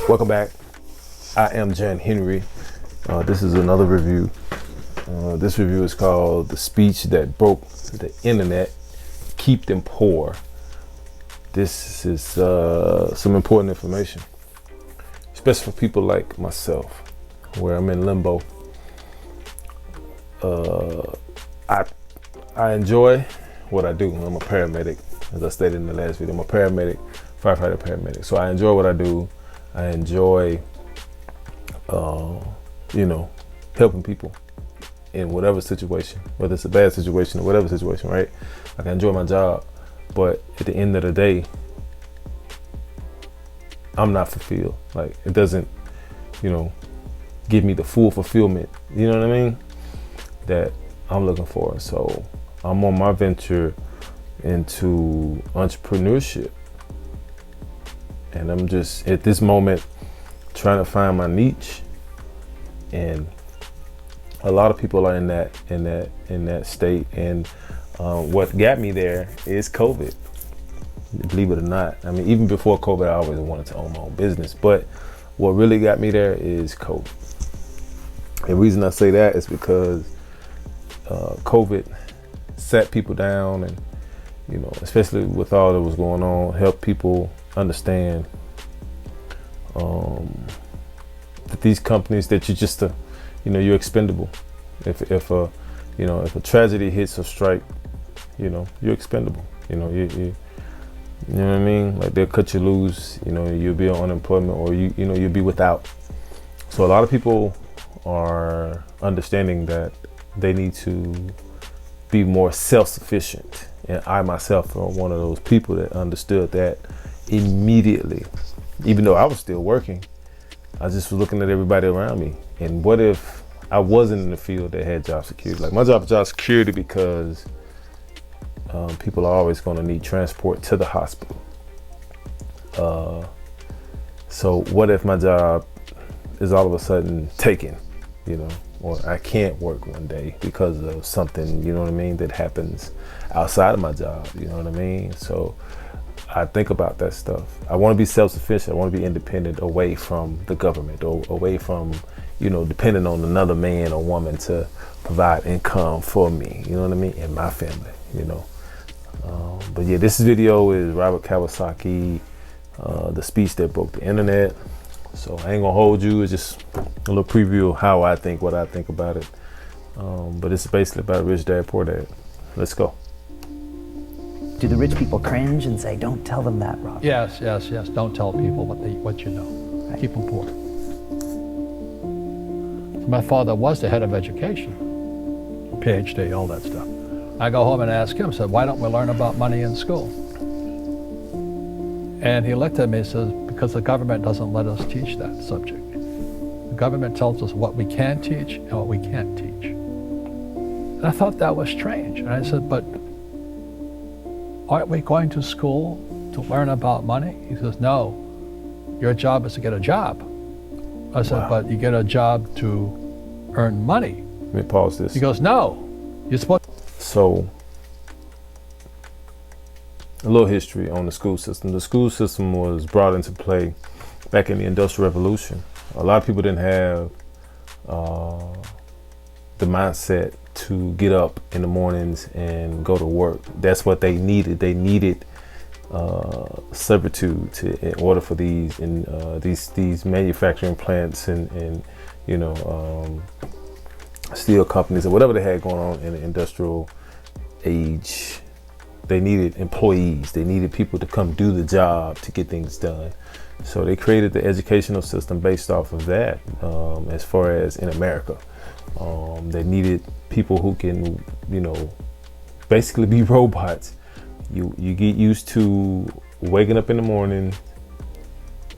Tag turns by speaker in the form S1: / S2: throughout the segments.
S1: Welcome back. I am Jan Henry. This is another review. This review is called The Speech That Broke the Internet, Keep Them Poor. This is some important information, especially for people like myself, where I'm in limbo. I enjoy what I do. I'm a paramedic. As I stated in the last video, I'm a paramedic, firefighter paramedic. So I enjoy what I do. I enjoy, helping people in whatever situation, whether it's a bad situation or whatever situation, right? Like, I enjoy my job, but at the end of the day, I'm not fulfilled. Like, it doesn't, give me the full fulfillment, you know what I mean, that I'm looking for. So I'm on my venture into entrepreneurship. And I'm just at this moment trying to find my niche, and a lot of people are in that state. And what got me there is COVID. Believe it or not, I mean, even before COVID, I always wanted to own my own business. But what really got me there is COVID. The reason I say that is because COVID sat people down, and especially with all that was going on, helped people understand that these companies, that you're expendable. If a tragedy hits or strike, you're expendable. You know what I mean? Like, they'll cut you loose. You'll be on unemployment, or you'll be without. So a lot of people are understanding that they need to be more self-sufficient. And I myself am one of those people that understood that immediately. Even though I was still working, I just was looking at everybody around me. And what if I wasn't in the field that had job security? Like, my job is job security because people are always going to need transport to the hospital. So what if my job is all of a sudden taken, or I can't work one day because of something, that happens outside of my job, So I think about that stuff. I want to be self-sufficient. I want to be independent, away from the government, or away from, depending on another man or woman to provide income for me, and my family, But yeah, this video is Robert Kiyosaki, The Speech That Broke the Internet. So I ain't gonna hold you. It's just a little preview of how I think, what I think about it. But it's basically about Rich Dad, Poor Dad. Let's go.
S2: Do the rich people cringe and say, "Don't tell them that, Rob"?
S3: Yes. Don't tell people what you know. Right. Keep them poor. My father was the head of education, PhD, all that stuff. I go home and ask him, said, "Why don't we learn about money in school?" And he looked at me and says, "Because the government doesn't let us teach that subject. The government tells us what we can teach and what we can't teach." And I thought that was strange. And I said, "But aren't we going to school to learn about money?" He says, "No, your job is to get a job." I said,
S1: Wow.
S3: "But you get a job to earn money."
S1: Let me pause this.
S3: He goes, "No, you're supposed."
S1: So, a little history on the school system. The school system was brought into play back in the Industrial Revolution. A lot of people didn't have the mindset to get up in the mornings and go to work. That's what they needed. They needed servitude in order for these manufacturing plants and steel companies or whatever they had going on in the industrial age. They needed employees. They needed people to come do the job to get things done. So they created the educational system based off of that. As far as in America, they needed people who can, basically be robots. You get used to waking up in the morning,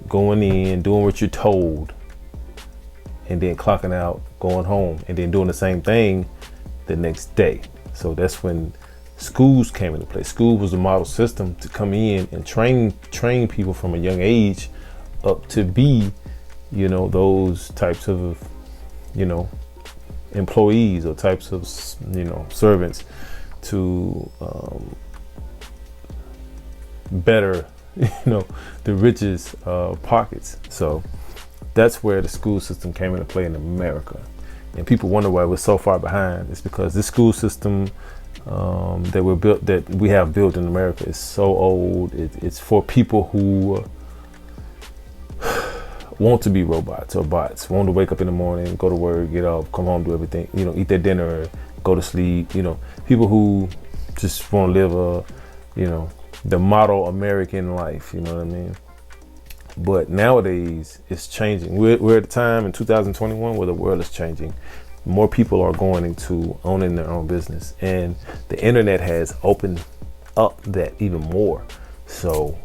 S1: going in, doing what you're told, and then clocking out, going home, and then doing the same thing the next day. So that's when schools came into play. School was the model system to come in and train people from a young age up to be, those types of, employees or types of, servants to better the richest pockets. So that's where the school system came into play in America. And people wonder why we're so far behind. It's because this school system that we have built in America is so old. It's for people who want to be robots or bots, want to wake up in the morning, go to work, get up, come home, do everything, eat their dinner, go to sleep, people who just want to live the model American life, you know what I mean? But nowadays it's changing. We're at a time in 2021 where the world is changing. More people are going into owning their own business, and the internet has opened up that even more. So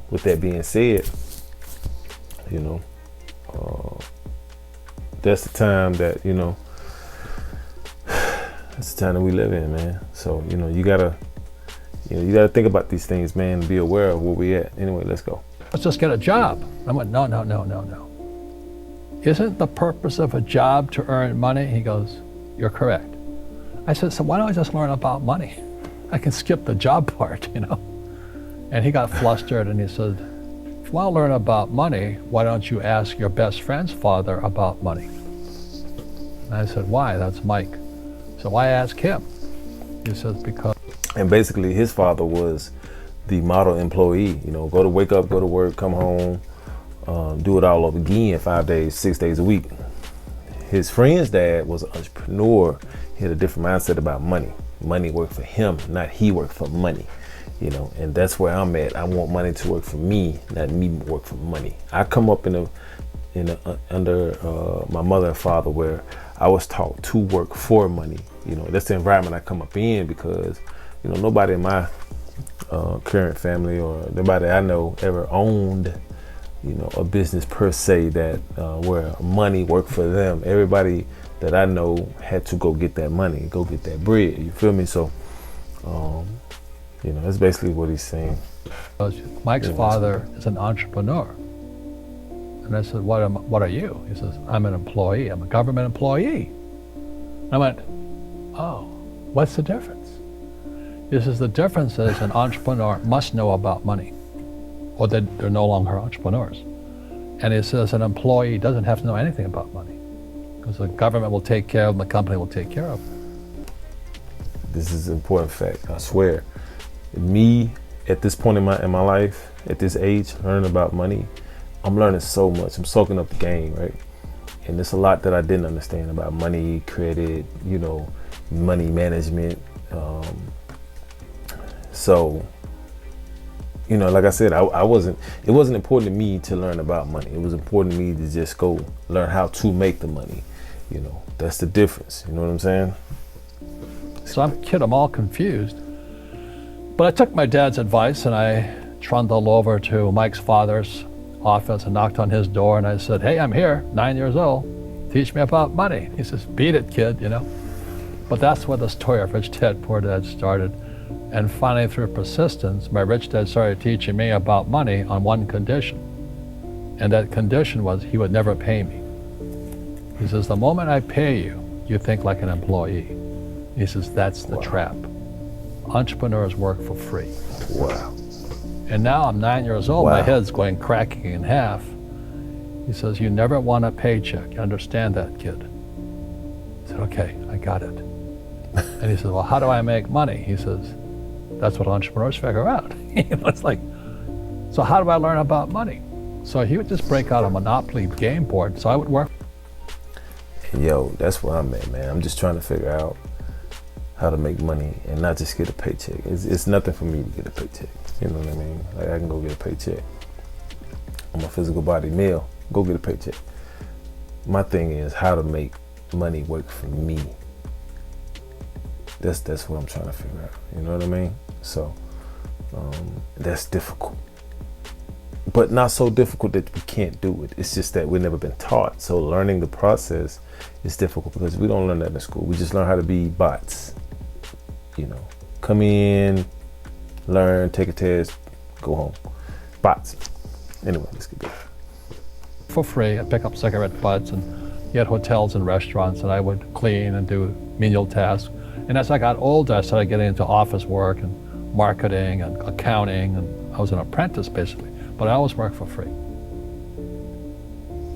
S1: with that being said, that's the time that that's the time that we live in, man. So you gotta think about these things, man, and be aware of where we at. Anyway, let's go.
S3: Let's just get a job. I went, no. Isn't the purpose of a job to earn money? He goes, you're correct. I said, so why don't I just learn about money? I can skip the job part, And he got flustered and he said, if you want to learn about money, why don't you ask your best friend's father about money? And I said, why? That's Mike. So why ask him? He says, because.
S1: And basically his father was the model employee, wake up, go to work, come home, do it all over again 5 days, 6 days a week. His friend's dad was an entrepreneur. He had a different mindset about money. Money worked for him, not he worked for money. And that's where I'm at. I want money to work for me, not me work for money. I come up under my mother and father where I was taught to work for money. That's the environment I come up in because, nobody in my current family or nobody I know ever owned, a business per se that where money worked for them. Everybody that I know had to go get that money, go get that bread. You feel me? So, that's basically what he's saying.
S3: Mike's father is an entrepreneur. And I said, what are you? He says, I'm an employee. I'm a government employee. I went, oh, what's the difference? He says, the difference is an entrepreneur must know about money, or they're no longer entrepreneurs. And he says an employee doesn't have to know anything about money because the government will take care of them, the company will take care of them.
S1: This is an important fact, I swear. Me, at this point in my life, at this age, learning about money, I'm learning so much. I'm soaking up the game, right? And there's a lot that I didn't understand about money, credit, money management. So, like I said, it wasn't important to me to learn about money. It was important to me to just go learn how to make the money. That's the difference. You know what I'm saying?
S3: So I'm all confused. But I took my dad's advice and I trundled over to Mike's father's office and knocked on his door and I said, hey, I'm here, 9 years old. Teach me about money. He says, beat it, kid, But that's where the story of Rich Dad, Poor Dad started. And finally, through persistence, my rich dad started teaching me about money on one condition. And that condition was he would never pay me. He says, the moment I pay you, you think like an employee. He says, that's the trap. Entrepreneurs work for free.
S1: Wow.
S3: And now I'm 9 years old,
S1: Wow.
S3: My head's going cracking in half. He says, you never want a paycheck. You understand that, kid? I said, okay, I got it. And he says, well, how do I make money? He says, that's what entrepreneurs figure out. It's like, so how do I learn about money? So he would just break out a Monopoly game board, so I would work.
S1: Yo, that's where I'm at, man. I'm just trying to figure out how to make money and not just get a paycheck. It's nothing for me to get a paycheck. You know what I mean? Like I can go get a paycheck. I'm a physical body male. Go get a paycheck. My thing is how to make money work for me. That's what I'm trying to figure out. You know what I mean? So that's difficult. But not so difficult that we can't do it. It's just that we've never been taught. So learning the process is difficult because we don't learn that in school. We just learn how to be bots. Come in, learn, take a test, go home. Bots. Anyway, let's get going.
S3: For free, I'd pick up cigarette butts and he had hotels and restaurants and I would clean and do menial tasks. And as I got older, I started getting into office work and marketing and accounting and I was an apprentice basically, but I always worked for free.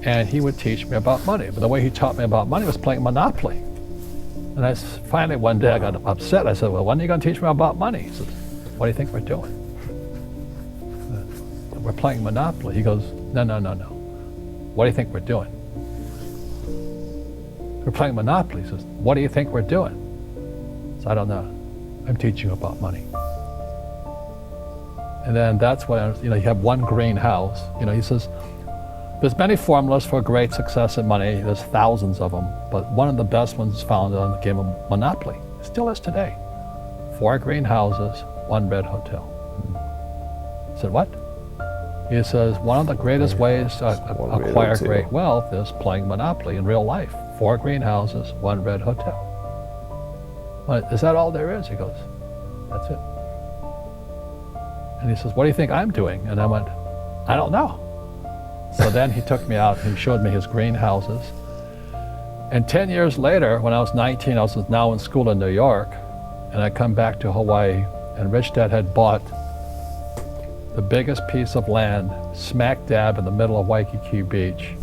S3: And he would teach me about money. But the way he taught me about money was playing Monopoly. And finally one day I got upset. I said, well, when are you going to teach me about money? He says, what do you think we're doing? We're playing Monopoly. He goes, no. What do you think we're doing? We're playing Monopoly. He says, what do you think we're doing? So I don't know. I'm teaching you about money. And then that's when, you have one green house. He says, there's many formulas for great success in money. There's thousands of them, but one of the best ones is found on the game of Monopoly. It still is today. 4 green houses, 1 red hotel. I said, what? He says, one of the greatest ways to acquire great wealth is playing Monopoly in real life. 4 green houses, 1 red hotel. Well, is that all there is? He goes, that's it. And he says, what do you think I'm doing? And I went, I don't know. So then he took me out and he showed me his green houses. And 10 years later, when I was 19, I was now in school in New York, and I come back to Hawaii, and Rich Dad had bought the biggest piece of land smack dab in the middle of Waikiki Beach.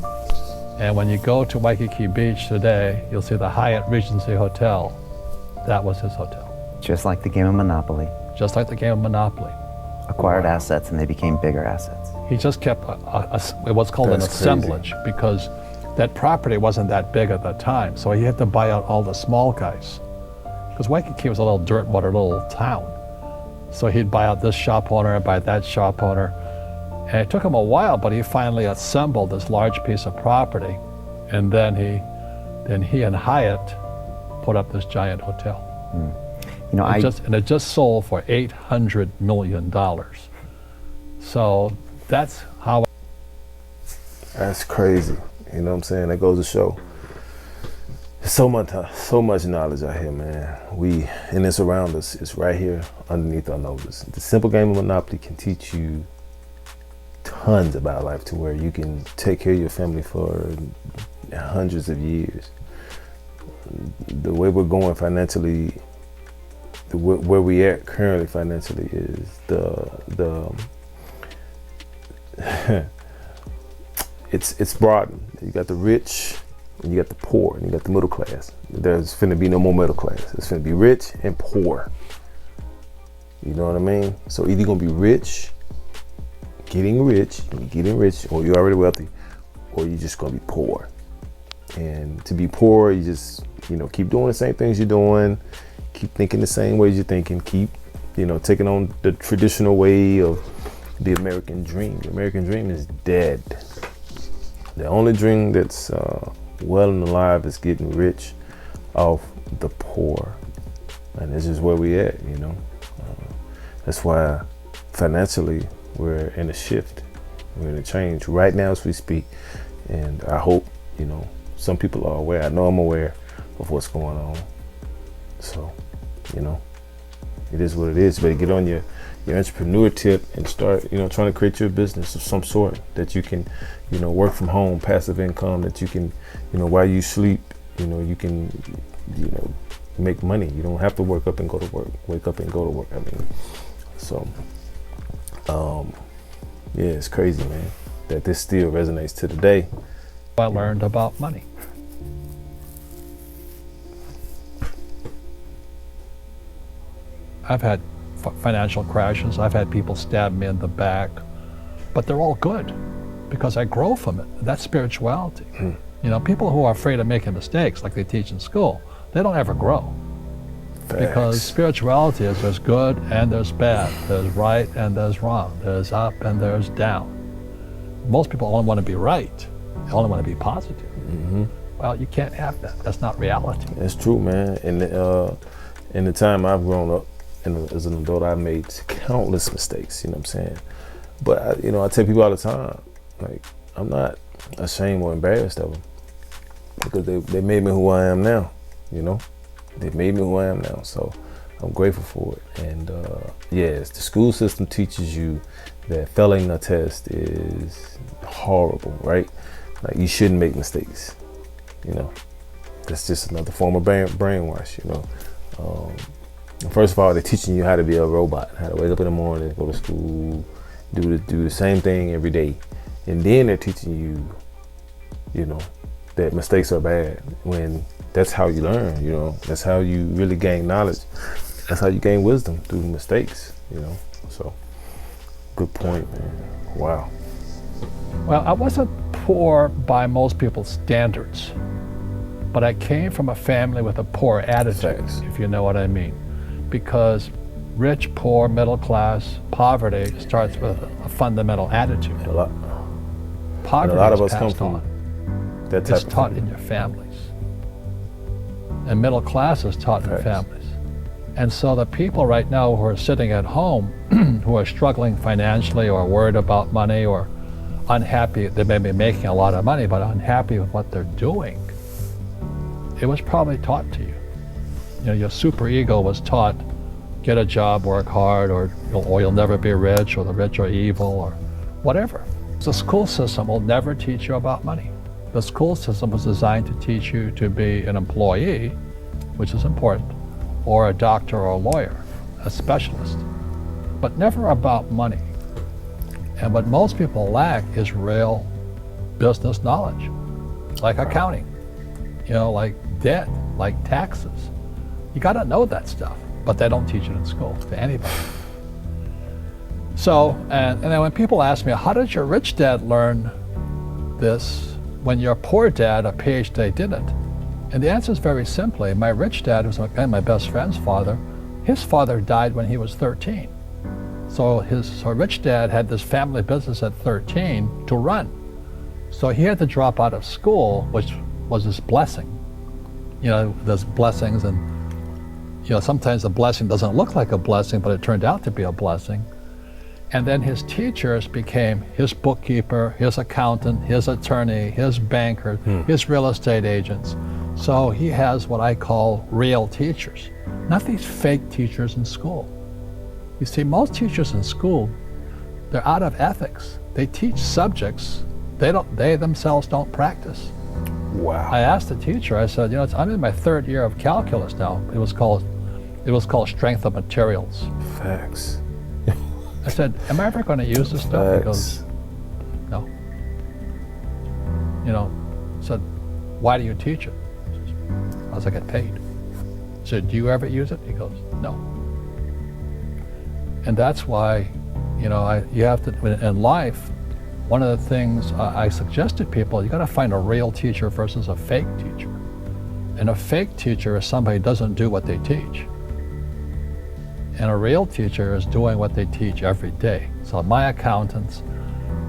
S3: And when you go to Waikiki Beach today, you'll see the Hyatt Regency Hotel. That was his hotel.
S2: Just like the game of Monopoly.
S3: Just like the game of Monopoly.
S2: Acquired assets, and they became bigger assets.
S3: He just kept what's called an assemblage, because that property wasn't that big at the time, so he had to buy out all the small guys. Because Waikiki was a little dirt water little town. So he'd buy out this shop owner and buy that shop owner. And it took him a while, but he finally assembled this large piece of property. And then he and Hyatt put up this giant hotel. It just sold for $800 million. So that's how.
S1: That's crazy. You know what I'm saying? That goes to show. So much knowledge out here, man. And it's around us. It's right here underneath our noses. The simple game of Monopoly can teach you tons about life, to where you can take care of your family for hundreds of years. The way we're going financially, where we are currently financially, is it's broadened. You got the rich, and you got the poor, and you got the middle class. There's finna be no more middle class. It's finna be rich and poor. You know what I mean? So either you're gonna be rich, getting rich, or you're already wealthy, or you're just gonna be poor. And to be poor, you just, keep doing the same things you're doing, keep thinking the same ways you're thinking, keep, taking on the traditional way of the American dream. The American dream is dead. The only dream that's well and alive is getting rich off the poor. And this is where we at, That's why financially we're in a shift. We're in a change right now as we speak. And I hope, some people are aware. I know I'm aware of what's going on. So, it is what it is. You better get on your entrepreneur tip and start, trying to create your business of some sort that you can, work from home, passive income that you can, while you sleep, you can, make money. You don't have to wake up and go to work. Yeah, it's crazy, man, that this still resonates to today.
S3: I learned about money. I've had financial crashes. I've had people stab me in the back, but they're all good because I grow from it. That's spirituality. People who are afraid of making mistakes, like they teach in school, they don't ever grow.
S1: Facts. Because
S3: spirituality is there's good and there's bad, there's right and there's wrong, there's up and there's down. Most people only want to be right. They only want to be positive.
S1: Mm-hmm.
S3: Well, you can't have that. That's not reality.
S1: That's true, man. And in the time I've grown up, as an adult, I've made countless mistakes, you know what I'm saying? But, I tell people all the time, like, I'm not ashamed or embarrassed of them, because they made me who I am now, They made me who I am now, so I'm grateful for it. And, yes, the school system teaches you that failing a test is horrible, right? Like, you shouldn't make mistakes, That's just another form of brainwash, First of all, they're teaching you how to be a robot, how to wake up in the morning, go to school, do the same thing every day, and then they're teaching you, that mistakes are bad. When that's how you learn, that's how you really gain knowledge. That's how you gain wisdom, through mistakes, So, good point, man. Wow.
S3: Well, I wasn't poor by most people's standards, but I came from a family with a poor attitude,
S1: Thanks.
S3: if you know what I mean. Because rich, poor, middle class, poverty starts with a fundamental attitude.
S1: A lot
S3: Poverty
S1: of
S3: is
S1: us come
S3: passed
S1: from
S3: on.
S1: that type
S3: It's
S1: of
S3: taught
S1: thing.
S3: in your families. And middle class is taught in
S1: Thanks.
S3: families. And so the people right now who are sitting at home, who are struggling financially or worried about money or unhappy, they may be making a lot of money, but unhappy with what they're doing, it was probably taught to you. Your superego was taught, get a job, work hard, or you'll never be rich, or the rich are evil, or whatever. The school system will never teach you about money. The school system was designed to teach you to be an employee, which is important, or a doctor or a lawyer, a specialist, but never about money. And what most people lack is real business knowledge, like accounting, like debt, like taxes. You gotta know that stuff, but they don't teach it in school to anybody. So, and then when people ask me, how did your rich dad learn this when your poor dad, a PhD, didn't? And the answer is very simply, my rich dad, who's my best friend's father, his father died when he was 13. So his rich dad had this family business at 13 to run. So he had to drop out of school, which was his blessing. There's blessings, and sometimes a blessing doesn't look like a blessing, but it turned out to be a blessing. And then his teachers became his bookkeeper, his accountant, his attorney, his banker, his real estate agents. So he has what I call real teachers, not these fake teachers in school. You see, most teachers in school, they're out of ethics. They teach subjects they themselves don't practice.
S1: Wow.
S3: I asked the teacher, I said, I'm in my third year of calculus now. It was called strength of materials.
S1: Facts.
S3: I said, am I ever going to use this stuff? He goes, no. I said, why do you teach it? I get paid. I said, do you ever use it? He goes, no. And that's why, you have to, in life, one of the things I suggest to people, you got to find a real teacher versus a fake teacher. And a fake teacher is somebody who doesn't do what they teach. And a real teacher is doing what they teach every day. So my accountants,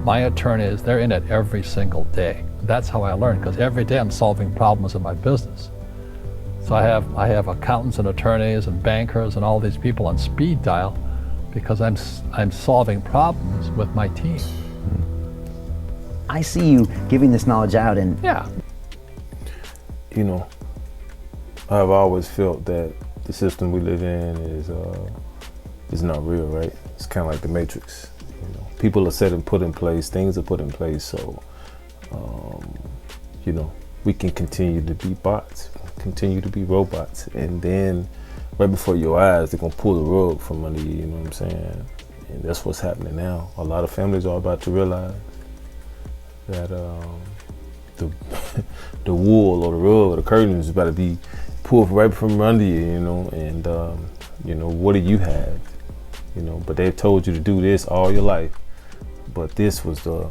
S3: my attorneys, they're in it every single day. That's how I learn, because every day I'm solving problems in my business. So I have accountants and attorneys and bankers and all these people on speed dial, because I'm solving problems with my team.
S2: I see you giving this knowledge out, and
S3: Yeah.
S1: I've always felt that the system we live in is not real, right? It's kind of like the Matrix. People are set and put in place, things are put in place, so we can continue to be bots, continue to be robots, and then right before your eyes, they're gonna pull the rug from under you. You know what I'm saying? And that's what's happening now. A lot of families are about to realize that the wool or the rug or the curtains is about to be pulled right from under you, and what do you have? But they've told you to do this all your life, but this was the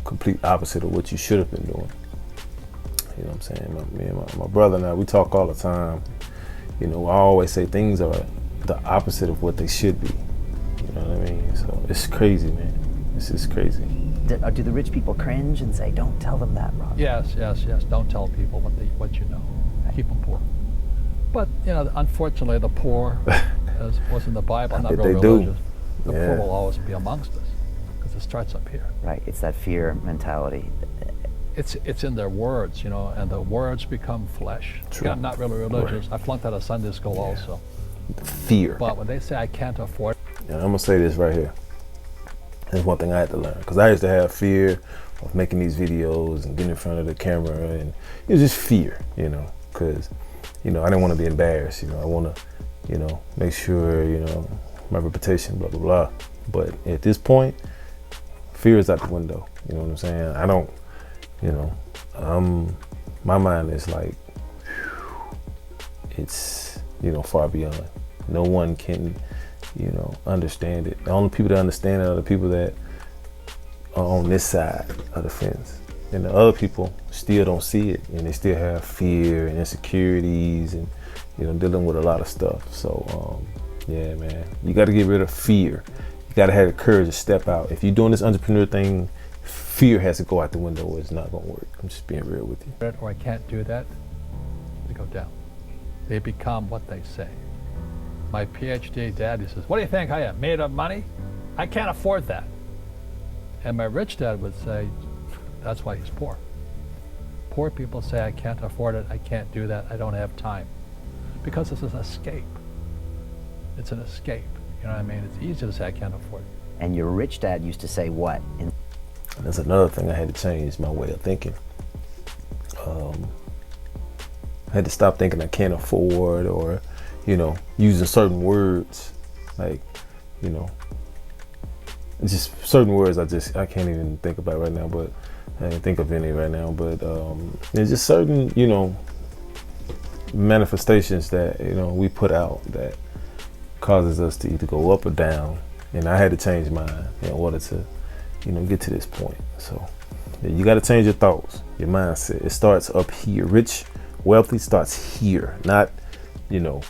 S1: complete opposite of what you should have been doing. You know what I'm saying? Me and my brother and I, we talk all the time. I always say things are the opposite of what they should be. You know what I mean? So it's crazy, man. This is crazy.
S2: do the rich people cringe and say, don't tell them that, Rob?
S3: Yes. Don't tell people what you know. Keep them poor. But unfortunately, the poor, as was in the Bible, not real religious. The poor will always be amongst us, because it starts up here.
S2: Right, it's that fear mentality.
S3: It's in their words, and the words become flesh.
S1: True.
S3: Yeah, I'm not really religious. I flunked out of Sunday school also.
S1: Fear.
S3: But when they say I can't afford,
S1: And I'm gonna say this right here. There's one thing I had to learn, because I used to have fear of making these videos and getting in front of the camera, and it was just fear, because I didn't want to be embarrassed. I want to, make sure, my reputation, blah blah blah. But at this point, fear is out the window. You know what I'm saying? I don't, you know, my mind is like, it's, you know, far beyond. No one can, you know, understand it. The only people that understand it are the people that are on this side of the fence. And the other people still don't see it, and they still have fear and insecurities and, you know, dealing with a lot of stuff. So, yeah, man, you got to get rid of fear. You got to have the courage to step out. If you're doing this entrepreneur thing, fear has to go out the window or it's not going to work. I'm just being real with you.
S3: Or I can't do that, they go down. They become what they say. My PhD daddy says, what do you think I am, made of money? I can't afford that. And my rich dad would say, that's why he's poor. Poor people say, I can't afford it, I can't do that, I don't have time. Because it's an escape. It's an escape. You know what I mean? It's easy to say I can't afford it.
S2: And your rich dad used to say what?
S1: That's another thing I had to change my way of thinking. I had to stop thinking I can't afford, or, you know, using certain words, like, you know, just certain words I can't even think about right now, but I can't think of any right now, but there's just certain, you know, manifestations that, you know, we put out that causes us to either go up or down, and I had to change mine in order to, you know, get to this point. So yeah, you got to change your thoughts, your mindset. It starts up here. Rich, wealthy starts here, not, you know,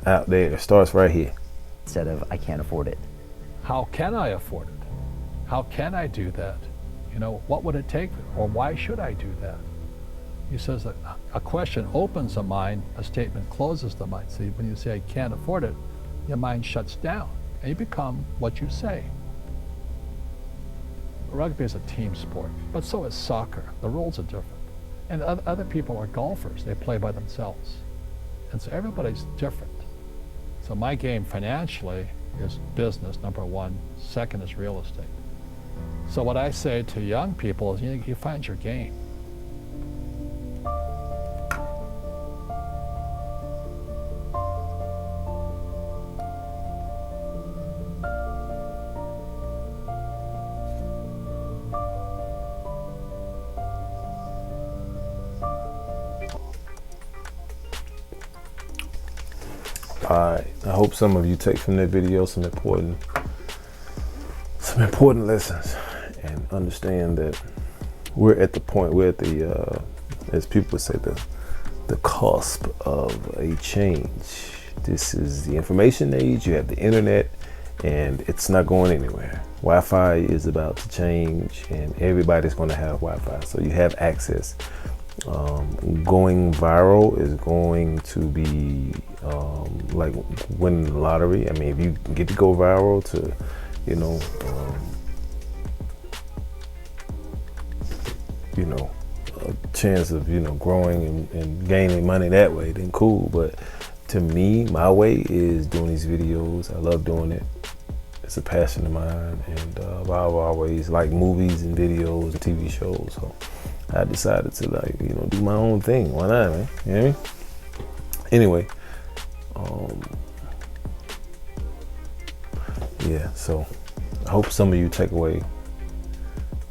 S1: out there. It starts right here.
S2: Instead of, I can't afford it.
S3: How can I afford it? How can I do that? You know, what would it take, or why should I do that? He says that a question opens the mind, a statement closes the mind. See, when you say I can't afford it, your mind shuts down and you become what you say. Rugby is a team sport, but so is soccer. The rules are different. And other people are golfers. They play by themselves. And so everybody's different. So my game financially is business, number one. Second is real estate. So what I say to young people is, you find your game.
S1: Alright, I hope some of you take from that video some important lessons, and understand that we're at the point, we're at the, as people would say, the cusp of a change. This is the information age. You have the internet, and it's not going anywhere. Wi-Fi is about to change, and everybody's going to have Wi-Fi, so you have access. Going viral is going to be like winning the lottery. I mean, if you get to go viral to, you know, a chance of, you know, growing and gaining money that way, then cool. But to me, my way is doing these videos. I love doing it. It's a passion of mine, and I've always liked movies and videos and TV shows. So I decided to, like, you know, do my own thing. Why not, man? You know what I mean? Anyway, yeah, so I hope some of you take away,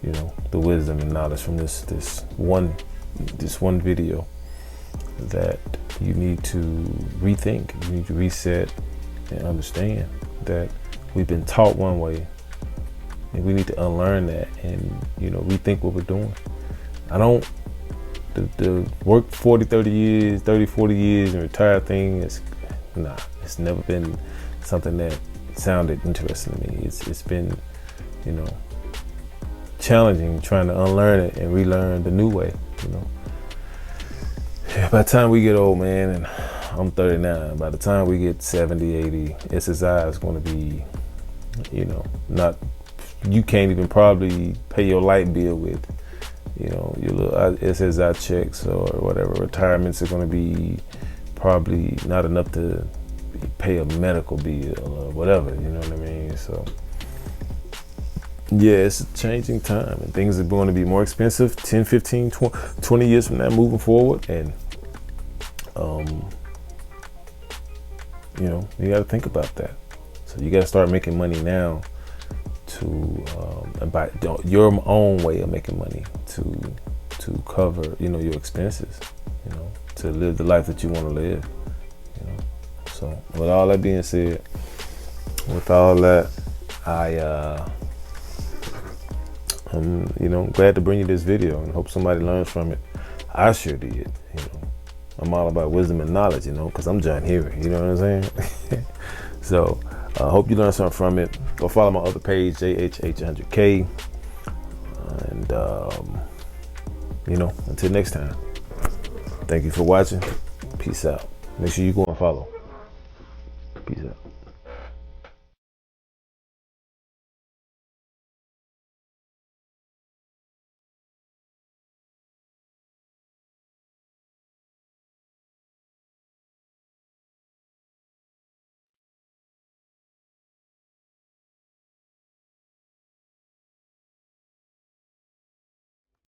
S1: you know, the wisdom and knowledge from this one video, that you need to rethink, you need to reset and understand that we've been taught one way, and we need to unlearn that and, you know, rethink what we're doing. The work 40 years and retire thing is, it's never been something that sounded interesting to me. It's been, you know, challenging trying to unlearn it and relearn the new way, you know. By the time we get old, man, and I'm 39, by the time we get 70, 80, SSI is going to be, you know, you can't even probably pay your light bill with, you know, your little SSI checks or whatever. Retirements are going to be probably not enough to pay a medical bill or whatever, you know what I mean? So yeah, it's a changing time, and things are going to be more expensive 10, 15, 20 years from now moving forward. And you know, you got to think about that. So So you got to start making money now to by your own way of making money to cover, you know, your expenses, you know, to live the life that you want to live, you know. So with all that being said, with all that, I'm, you know, glad to bring you this video and hope somebody learns from it. I sure did, you know. I'm all about wisdom and knowledge, you know, because I'm John Hearing, you know what I'm saying? So I hope you learned something from it. Go follow my other page, JHH100K. And, you know, until next time, thank you for watching. Peace out. Make sure you go and follow. Peace out.